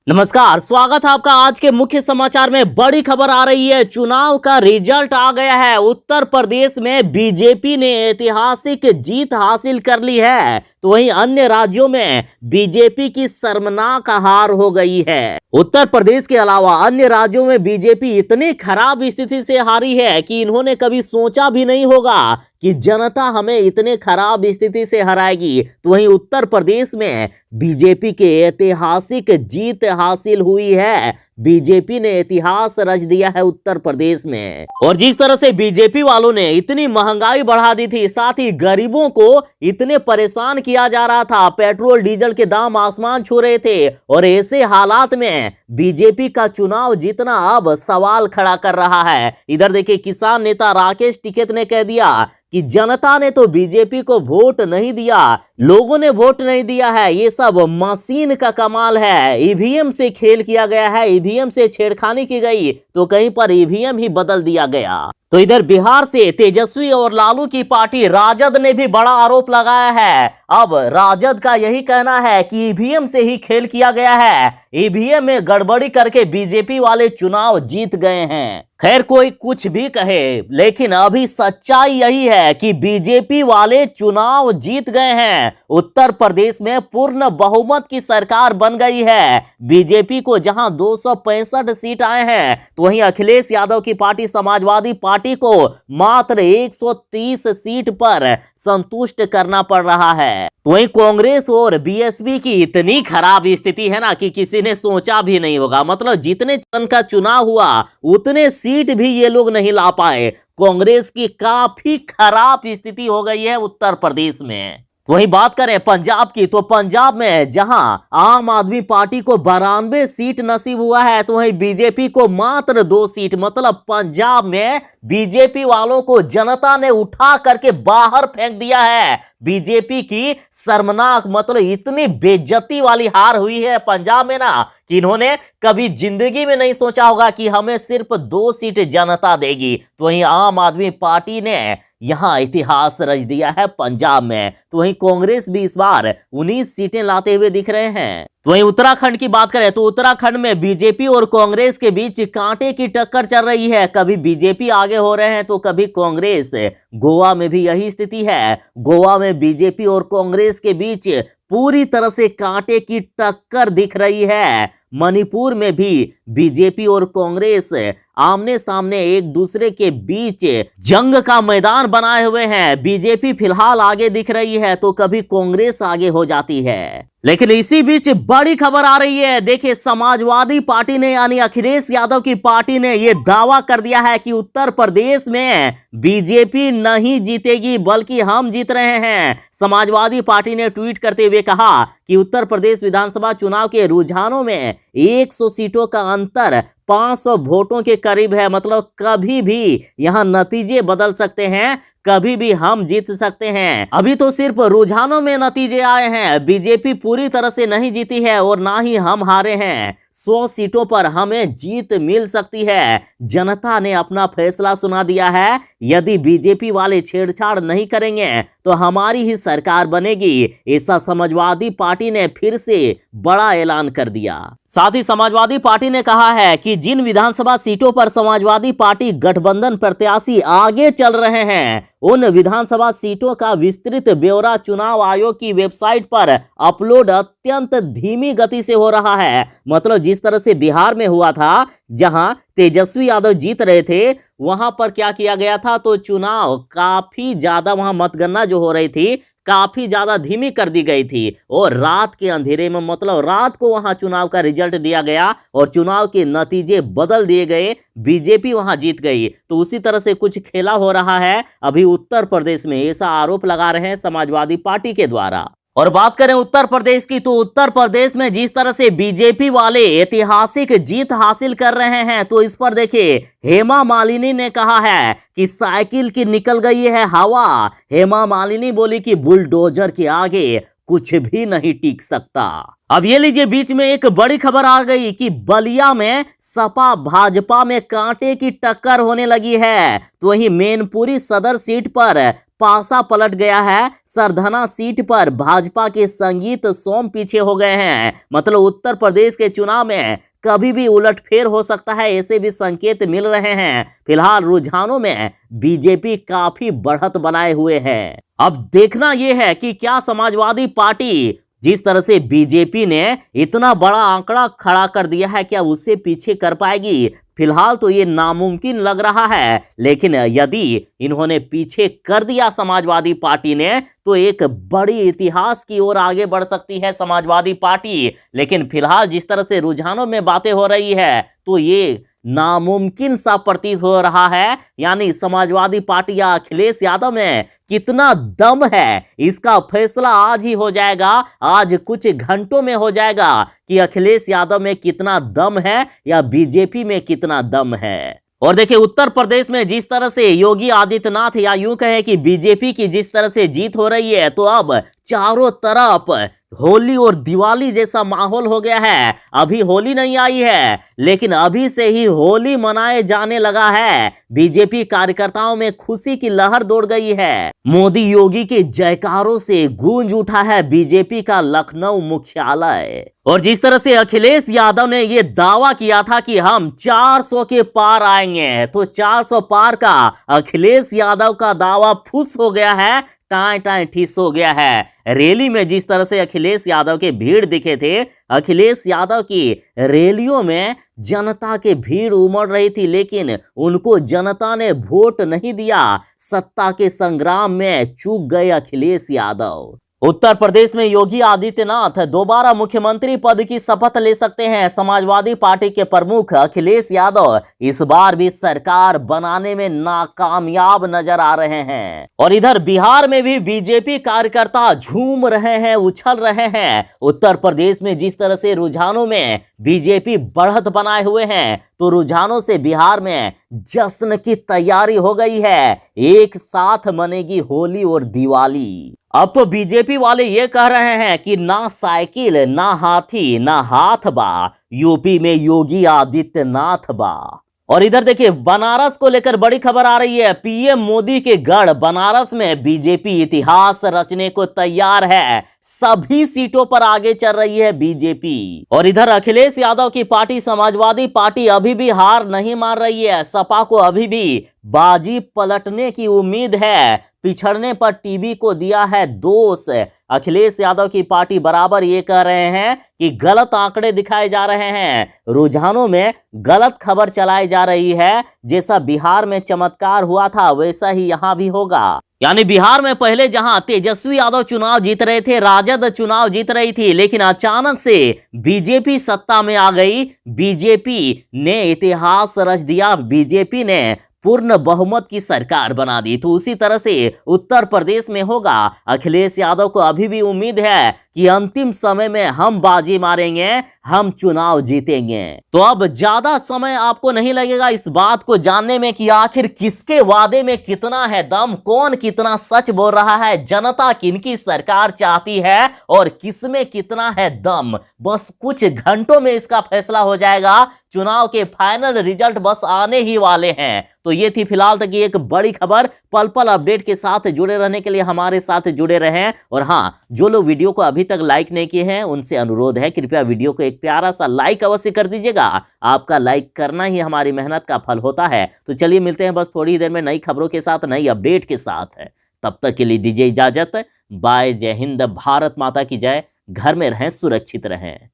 नमस्कार, स्वागत है आपका आज के मुख्य समाचार में। बड़ी खबर आ रही है, चुनाव का रिजल्ट आ गया है। उत्तर प्रदेश में बीजेपी ने ऐतिहासिक जीत हासिल कर ली है, तो वहीं अन्य राज्यों में बीजेपी की शर्मनाक हार हो गई है। उत्तर प्रदेश के अलावा अन्य राज्यों में बीजेपी इतनी खराब स्थिति से हारी है कि इन्होंने कभी सोचा भी नहीं होगा कि जनता हमें इतने खराब स्थिति से हराएगी। तो वहीं उत्तर प्रदेश में बीजेपी के ऐतिहासिक जीत हासिल हुई है। बीजेपी ने इतिहास रच दिया है उत्तर प्रदेश में। और जिस तरह से बीजेपी वालों ने इतनी महंगाई बढ़ा दी थी, साथ ही गरीबों को इतने परेशान किया जा रहा था, पेट्रोल डीजल के दाम आसमान छू रहे थे, और ऐसे हालात में बीजेपी का चुनाव जीतना अब सवाल खड़ा कर रहा है। इधर देखिए, किसान नेता राकेश टिकैत ने कह दिया कि जनता ने तो बीजेपी को वोट नहीं दिया, लोगों ने वोट नहीं दिया है, ये सब मशीन का कमाल है, ईवीएम से खेल किया गया है, ईवीएम से छेड़खानी की गई तो कहीं पर ईवीएम ही बदल दिया गया। तो इधर बिहार से तेजस्वी और लालू की पार्टी राजद ने भी बड़ा आरोप लगाया है। अब राजद का यही कहना है कि ईवीएम से ही खेल किया गया है, ईवीएम में गड़बड़ी करके बीजेपी वाले चुनाव जीत गए हैं। खैर, कोई कुछ भी कहे, लेकिन अभी सच्चाई यही है कि बीजेपी वाले चुनाव जीत गए हैं। उत्तर प्रदेश में पूर्ण बहुमत की सरकार बन गई है। बीजेपी को जहां 265 सीट आए हैं, तो वहीं अखिलेश यादव की पार्टी समाजवादी पार्टी को मात्र 130 सीट पर संतुष्ट करना पड़ रहा है। वहीं कांग्रेस और बीएसपी की इतनी खराब स्थिति है ना कि किसी ने सोचा भी नहीं होगा। मतलब जितने चरण का चुनाव हुआ उतने सीट भी ये लोग नहीं ला पाए। कांग्रेस की काफी खराब स्थिति हो गई है उत्तर प्रदेश में। वहीं बात करें पंजाब की, तो पंजाब में जहां आम आदमी पार्टी को 92 सीट नसीब हुआ है, तो वहीं बीजेपी को मात्र 2 सीट। मतलब पंजाब में बीजेपी वालों को जनता ने उठा करके बाहर फेंक दिया है। बीजेपी की शर्मनाक, मतलब इतनी बेइज्जती वाली हार हुई है पंजाब में ना कि इन्होंने कभी जिंदगी में नहीं सोचा होगा कि हमें सिर्फ 2 सीट जनता देगी। तो वहीं आम आदमी पार्टी ने यहां इतिहास रच दिया है पंजाब में। तो वहीं कांग्रेस भी इस बार 19 सीटें लाते हुए दिख रहे हैं। तो वहीं उत्तराखंड की बात करें, तो उत्तराखंड में बीजेपी और कांग्रेस के बीच कांटे की टक्कर चल रही है। कभी बीजेपी आगे हो रहे हैं तो कभी कांग्रेस। गोवा में भी यही स्थिति है। गोवा में बीजेपी और कांग्रेस के बीच पूरी तरह से कांटे की टक्कर दिख रही है। मणिपुर में भी बीजेपी और कांग्रेस आमने सामने एक दूसरे के बीच जंग का मैदान बनाए हुए हैं। बीजेपी फिलहाल आगे दिख रही है तो कभी कांग्रेस आगे हो जाती है। लेकिन इसी बीच बड़ी खबर आ रही है। देखिए, समाजवादी पार्टी ने यानी अखिलेश यादव की पार्टी ने यह दावा कर दिया है कि उत्तर प्रदेश में बीजेपी नहीं जीतेगी बल्कि हम जीत रहे हैं। समाजवादी पार्टी ने ट्वीट करते हुए कहा कि उत्तर प्रदेश विधानसभा चुनाव के रुझानों में 100 सीटों का अंतर 500 वोटों के करीब है। मतलब कभी भी यहां नतीजे बदल सकते हैं, कभी भी हम जीत सकते हैं। अभी तो सिर्फ रुझानों में नतीजे आए हैं। बीजेपी पूरी तरह से नहीं जीती है और ना ही हम हारे हैं। 100 सीटों पर हमें जीत मिल सकती है। जनता ने अपना फैसला सुना दिया है। यदि बीजेपी वाले छेड़छाड़ नहीं करेंगे तो हमारी ही सरकार बनेगी। ऐसा समाजवादी पार्टी ने फिर से बड़ा ऐलान कर दिया। साथ ही समाजवादी पार्टी ने कहा है कि जिन विधानसभा सीटों पर समाजवादी पार्टी गठबंधन प्रत्याशी आगे चल रहे हैं, उन विधानसभा सीटों का विस्तृत ब्यौरा चुनाव आयोग की वेबसाइट पर अपलोड अत्यंत धीमी गति से हो रहा है। मतलब जिस तरह से बिहार में हुआ था, जहां तेजस्वी यादव जीत रहे थे, वहां पर क्या किया गया था, तो चुनाव काफी ज्यादा, वहां मतगणना जो हो रही थी काफी ज्यादा धीमी कर दी गई थी और रात के अंधेरे में, मतलब रात को वहां चुनाव का रिजल्ट दिया गया और चुनाव के नतीजे बदल दिए गए। बीजेपी वहां जीत गई। तो उसी तरह से कुछ खेला हो रहा है अभी उत्तर प्रदेश में, ऐसा आरोप लगा रहे हैं समाजवादी पार्टी के द्वारा। और बात करें उत्तर प्रदेश की, तो उत्तर प्रदेश में जिस तरह से बीजेपी वाले ऐतिहासिक जीत हासिल कर रहे हैं, तो इस पर देखिए, हेमा मालिनी ने कहा है कि साइकिल की निकल गई है हवा। हेमा मालिनी बोली कि बुलडोजर के आगे कुछ भी नहीं टिक सकता। अब ये लीजिए, बीच में एक बड़ी खबर आ गई कि बलिया में सपा भाजपा में कांटे की टक्कर होने लगी है। तो वहीं मैनपुरी सदर सीट पर पासा पलट गया है। सरधना सीट पर भाजपा के संगीत सोम पीछे हो गए हैं। मतलब उत्तर प्रदेश के चुनाव में कभी भी उलटफेर हो सकता है, ऐसे भी संकेत मिल रहे हैं। फिलहाल रुझानों में बीजेपी काफी बढ़त बनाए हुए है। अब देखना यह है कि क्या समाजवादी पार्टी, जिस तरह से बीजेपी ने इतना बड़ा आंकड़ा खड़ा कर दिया है, क्या उससे पीछे कर पाएगी? फिलहाल तो ये नामुमकिन लग रहा है, लेकिन यदि इन्होंने पीछे कर दिया समाजवादी पार्टी ने, तो एक बड़ी इतिहास की ओर आगे बढ़ सकती है समाजवादी पार्टी। लेकिन फिलहाल जिस तरह से रुझानों में बातें हो रही है, तो ये नामुमकिन सा प्रतीत हो रहा है। यानी समाजवादी पार्टी या अखिलेश यादव में कितना दम है, इसका फैसला आज ही हो जाएगा। आज कुछ घंटों में हो जाएगा कि अखिलेश यादव में कितना दम है या बीजेपी में कितना दम है। और देखिए, उत्तर प्रदेश में जिस तरह से योगी आदित्यनाथ, या यूं कहे कि बीजेपी की जिस तरह से जीत हो रही है, तो अब चारों तरफ होली और दिवाली जैसा माहौल हो गया है। अभी होली नहीं आई है, लेकिन अभी से ही होली मनाए जाने लगा है। बीजेपी कार्यकर्ताओं में खुशी की लहर दौड़ गई है। मोदी योगी के जयकारों से गूंज उठा है बीजेपी का लखनऊ मुख्यालय। और जिस तरह से अखिलेश यादव ने यह दावा किया था कि हम 400 के पार आएंगे, तो 400 पार का अखिलेश यादव का दावा फुस हो गया है, टाएं टाएं ठिस हो गया है। रैली में जिस तरह से अखिलेश यादव के भीड़ दिखे थे, अखिलेश यादव की रैलियों में जनता के भीड़ उमड़ रही थी, लेकिन उनको जनता ने वोट नहीं दिया। सत्ता के संग्राम में चूक गए अखिलेश यादव। उत्तर प्रदेश में योगी आदित्यनाथ दोबारा मुख्यमंत्री पद की शपथ ले सकते हैं। समाजवादी पार्टी के प्रमुख अखिलेश यादव इस बार भी सरकार बनाने में नाकामयाब नजर आ रहे हैं। और इधर बिहार में भी बीजेपी कार्यकर्ता झूम रहे हैं, उछल रहे हैं। उत्तर प्रदेश में जिस तरह से रुझानों में बीजेपी बढ़त बनाए हुए हैं, तो रुझानों से बिहार में जश्न की तैयारी हो गई है। एक साथ मनेगी होली और दिवाली। अब तो बीजेपी वाले ये कह रहे हैं कि ना साइकिल, ना हाथी, ना हाथ बा, यूपी में योगी आदित्यनाथ बा। और इधर देखिए, बनारस को लेकर बड़ी खबर आ रही है। पीएम मोदी के गढ़ बनारस में बीजेपी इतिहास रचने को तैयार है। सभी सीटों पर आगे चल रही है बीजेपी। और इधर अखिलेश यादव की पार्टी समाजवादी पार्टी अभी भी हार नहीं मान रही है। सपा को अभी भी बाजी पलटने की उम्मीद है। पिछड़ने पर टीबी को दिया है दोष। अखिलेश यादव की पार्टी बराबर ये कह रहे हैं कि गलत आंकड़े दिखाए जा रहे हैं, रुझानों में गलत खबर चलाई जा रही है। जैसा बिहार में चमत्कार हुआ था, वैसा ही यहां भी होगा। यानी बिहार में पहले जहां तेजस्वी यादव चुनाव जीत रहे थे, राजद चुनाव जीत रही थी, लेकिन अचानक से बीजेपी सत्ता में आ गई। बीजेपी ने इतिहास रच दिया, बीजेपी ने पूर्ण बहुमत की सरकार बना दी। तो उसी तरह से उत्तर प्रदेश में होगा। अखिलेश यादव को अभी भी उम्मीद है कि अंतिम समय में हम बाजी मारेंगे, हम चुनाव जीतेंगे। तो अब ज्यादा समय आपको नहीं लगेगा इस बात को जानने में कि आखिर किसके वादे में कितना है दम, कौन कितना सच बोल रहा है, जनता किनकी सरकार चाहती है और किसमें कितना है दम। बस कुछ घंटों में इसका फैसला हो जाएगा। चुनाव के फाइनल रिजल्ट बस आने ही वाले हैं। तो ये थी फिलहाल तक की एक बड़ी खबर। पल पल अपडेट के साथ जुड़े रहने के लिए हमारे साथ जुड़े रहें। और हाँ, जो लोग वीडियो को अभी तक लाइक नहीं किए हैं, उनसे अनुरोध है कृपया वीडियो को एक प्यारा सा लाइक अवश्य कर दीजिएगा। आपका लाइक करना ही हमारी मेहनत का फल होता है। तो चलिए मिलते हैं बस थोड़ी ही देर में नई खबरों के साथ, नई अपडेट के साथ। तब तक के लिए दीजिए इजाजत। बाय। जय हिंद, भारत माता की जय। घर में रहें, सुरक्षित रहें।